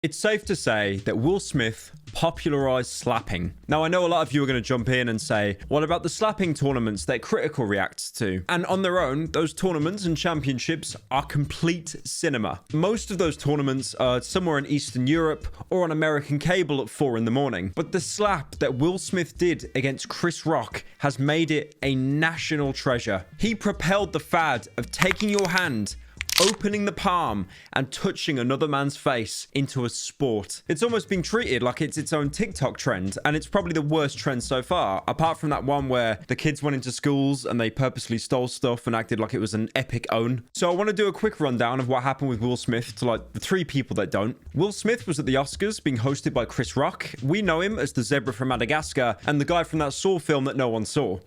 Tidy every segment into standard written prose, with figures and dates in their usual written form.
It's safe to say that Will Smith popularized slapping. Now, I know a lot of you are going to jump in and say, what about the slapping tournaments that Critical reacts to? And on their own, those tournaments and championships are complete cinema. Most of those tournaments are somewhere in Eastern Europe or on American cable at 4 in the morning. But the slap that Will Smith did against Chris Rock has made it a national treasure. He propelled the fad of taking your hand, opening the palm and touching another man's face into a sport. It's almost being treated like it's its own TikTok trend, and it's probably the worst trend so far, apart from that one where the kids went into schools and they purposely stole stuff and acted like it was an epic own. So I want to do a quick rundown of what happened with Will Smith to like the 3 people that don't. Will Smith was at the Oscars being hosted by Chris Rock. We know him as the zebra from Madagascar and the guy from that Saw film that no one saw.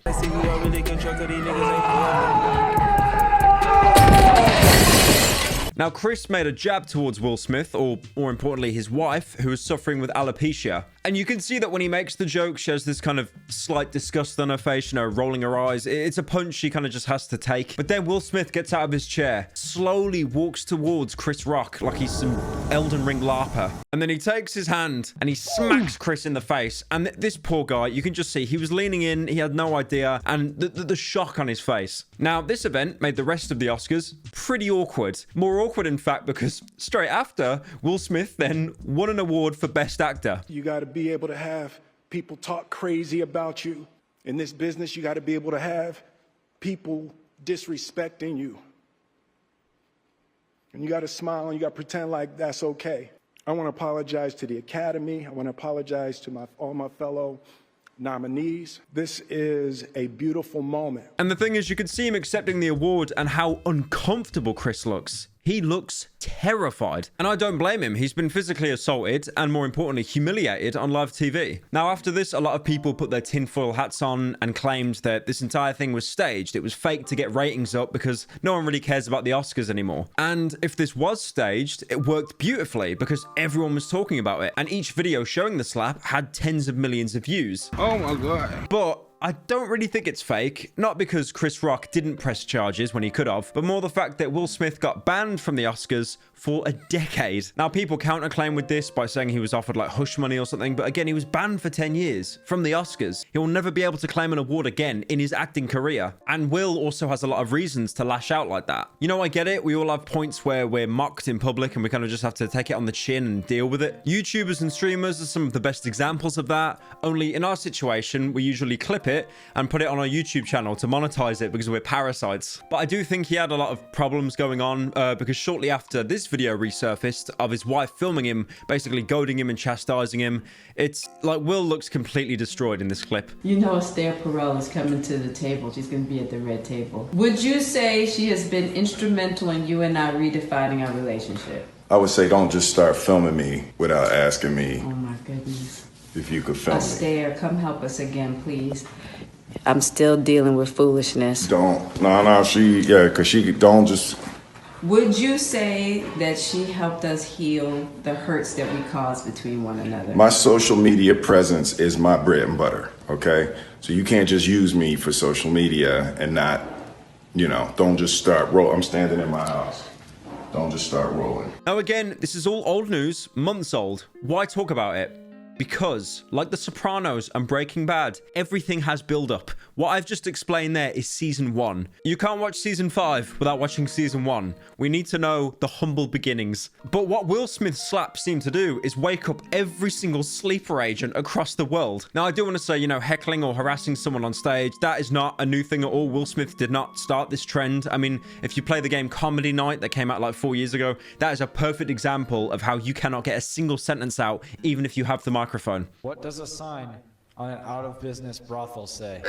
Now, Chris made a jab towards Will Smith, or more importantly, his wife, who was suffering with alopecia. And you can see that when he makes the joke, she has this kind of slight disgust on her face, you know, rolling her eyes. It's a punch she kind of just has to take. But then Will Smith gets out of his chair, slowly walks towards Chris Rock like he's some Elden Ring LARPer. And then he takes his hand and he smacks Chris in the face. And this poor guy, you can just see he was leaning in, he had no idea, and the shock on his face. Now, this event made the rest of the Oscars pretty awkward. More awkward, in fact, because straight after, Will Smith then won an award for Best Actor. You got to be able to have people talk crazy about you. In this business, you got to be able to have people disrespecting you. And you got to smile and you got to pretend like that's okay. I want to apologize to the Academy. I want to apologize to all my fellow nominees. This is a beautiful moment. And the thing is, you could see him accepting the award and how uncomfortable Chris looks. He looks terrified. And I don't blame him. He's been physically assaulted and, more importantly, humiliated on live TV. Now, after this, a lot of people put their tinfoil hats on and claimed that this entire thing was staged. It was fake to get ratings up because no one really cares about the Oscars anymore. And if this was staged, it worked beautifully because everyone was talking about it. And each video showing the slap had tens of millions of views. Oh my God. But I don't really think it's fake, not because Chris Rock didn't press charges when he could have, but more the fact that Will Smith got banned from the Oscars for a decade. Now, people counterclaim with this by saying he was offered like hush money or something, but again, he was banned for 10 years from the Oscars. He will never be able to claim an award again in his acting career. And Will also has a lot of reasons to lash out like that. You know, I get it. We all have points where we're mocked in public and we kind of just have to take it on the chin and deal with it. YouTubers and streamers are some of the best examples of that. Only in our situation, we usually clip it and put it on our YouTube channel to monetize it because we're parasites. But I do think he had a lot of problems going on because shortly after this video resurfaced of his wife filming him, basically goading him and chastising him, it's like Will looks completely destroyed in this clip. You know Esther Perel is coming to the table. She's going to be at the red table. Would you say she has been instrumental in you and I redefining our relationship? I would say don't just start filming me without asking me. Oh my goodness. If you could film me. Esther, come help us again, please. I'm still dealing with foolishness. No, because she don't just... Would you say that she helped us heal the hurts that we caused between one another? My social media presence is my bread and butter, okay? So you can't just use me for social media and not, you know, don't just start rolling. I'm standing in my house. Don't just start rolling. Now again, this is all old news, months old. Why talk about it? Because, like The Sopranos and Breaking Bad, everything has build-up. What I've just explained there is season 1. You can't watch season 5 without watching season 1. We need to know the humble beginnings. But what Will Smith's slaps seem to do is wake up every single sleeper agent across the world. Now, I do want to say, you know, heckling or harassing someone on stage, that is not a new thing at all. Will Smith did not start this trend. I mean, if you play the game Comedy Night that came out like 4 years ago, that is a perfect example of how you cannot get a single sentence out, even if you have the microphone. What does a sign on an out-of-business brothel say?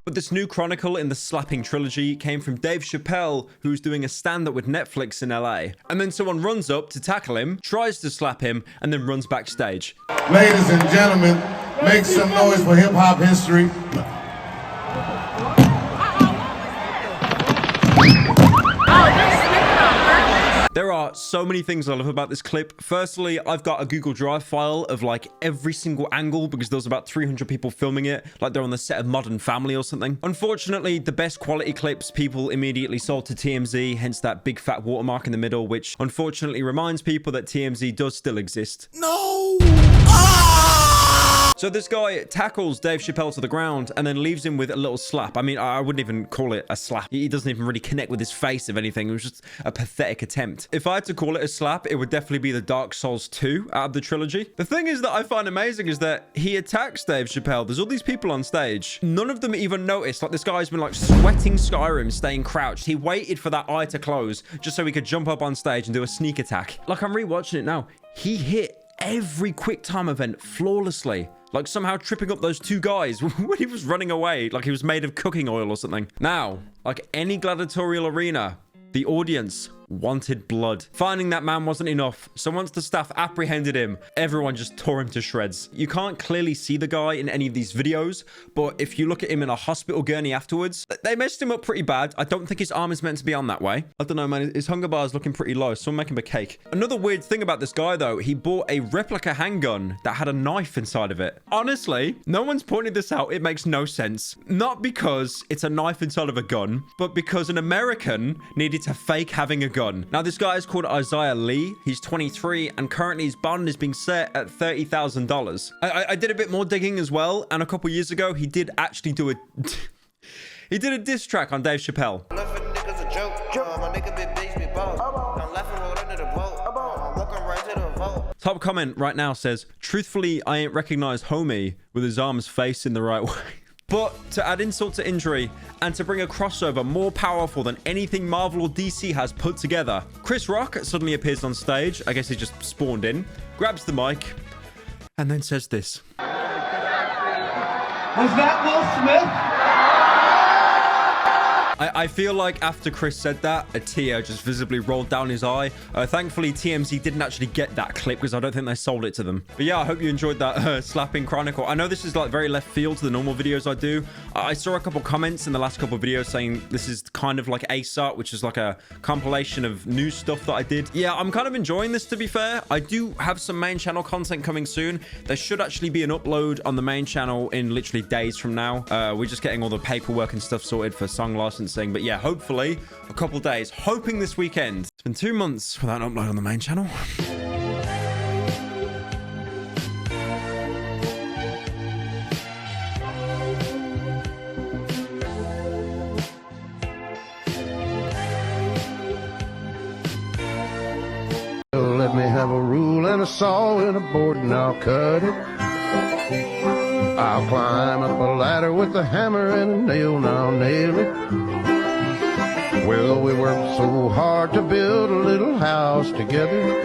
But this new chronicle in the slapping trilogy came from Dave Chappelle, who's doing a stand-up with Netflix in LA. And then someone runs up to tackle him, tries to slap him, and then runs backstage. Ladies and gentlemen, make some noise for hip-hop history. There are so many things I love about this clip. Firstly, I've got a Google Drive file of like every single angle because there was about 300 people filming it, like they're on the set of Modern Family or something. Unfortunately, the best quality clips people immediately sold to TMZ, hence that big fat watermark in the middle, which unfortunately reminds people that TMZ does still exist. No! So this guy tackles Dave Chappelle to the ground and then leaves him with a little slap. I mean, I wouldn't even call it a slap. He doesn't even really connect with his face, if anything. It was just a pathetic attempt. If I had to call it a slap, it would definitely be the Dark Souls 2 out of the trilogy. The thing is that I find amazing is that he attacks Dave Chappelle. There's all these people on stage. None of them even noticed. Like, this guy's been like sweating Skyrim, staying crouched. He waited for that eye to close just so he could jump up on stage and do a sneak attack. Like, I'm rewatching it now. He hit every quick time event flawlessly. Like somehow tripping up those two guys when he was running away, like he was made of cooking oil or something. Now, like any gladiatorial arena, the audience wanted blood. Finding that man wasn't enough, so once the staff apprehended him, everyone just tore him to shreds. You can't clearly see the guy in any of these videos, but if you look at him in a hospital gurney afterwards, they messed him up pretty bad. I don't think his arm is meant to be on that way. I don't know, man. His hunger bar is looking pretty low, so I'm making him a cake. Another weird thing about this guy, though, he bought a replica handgun that had a knife inside of it. Honestly, no one's pointed this out. It makes no sense. Not because it's a knife inside of a gun, but because an American needed to fake having a gun. Now, this guy is called Isaiah Lee. He's 23, and currently his bond is being set at $30,000. I did a bit more digging as well, and a couple years ago, he did actually do a... he did a diss track on Dave Chappelle. Top comment right now says, truthfully, I ain't recognized homie with his arms facing the right way. But to add insult to injury and to bring a crossover more powerful than anything Marvel or DC has put together, Chris Rock suddenly appears on stage. I guess he just spawned in, grabs the mic, and then says this. Was that Will Smith? I feel like after Chris said that, a tear just visibly rolled down his eye. Thankfully, TMZ didn't actually get that clip because I don't think they sold it to them. But yeah, I hope you enjoyed that slapping chronicle. I know this is like very left field to the normal videos I do. I saw a couple comments in the last couple of videos saying this is kind of like ASAP, which is like a compilation of new stuff that I did. Yeah, I'm kind of enjoying this, to be fair. I do have some main channel content coming soon. There should actually be an upload on the main channel in literally days from now. We're just getting all the paperwork and stuff sorted for song licensing. But yeah, hopefully a couple days, hoping this weekend. It's been 2 months without an upload on the main channel. Let me have a rule and a saw and a board and I'll cut it. I'll climb up a ladder with a hammer and a nail and I'll nail it. Well, we worked so hard to build a little house together.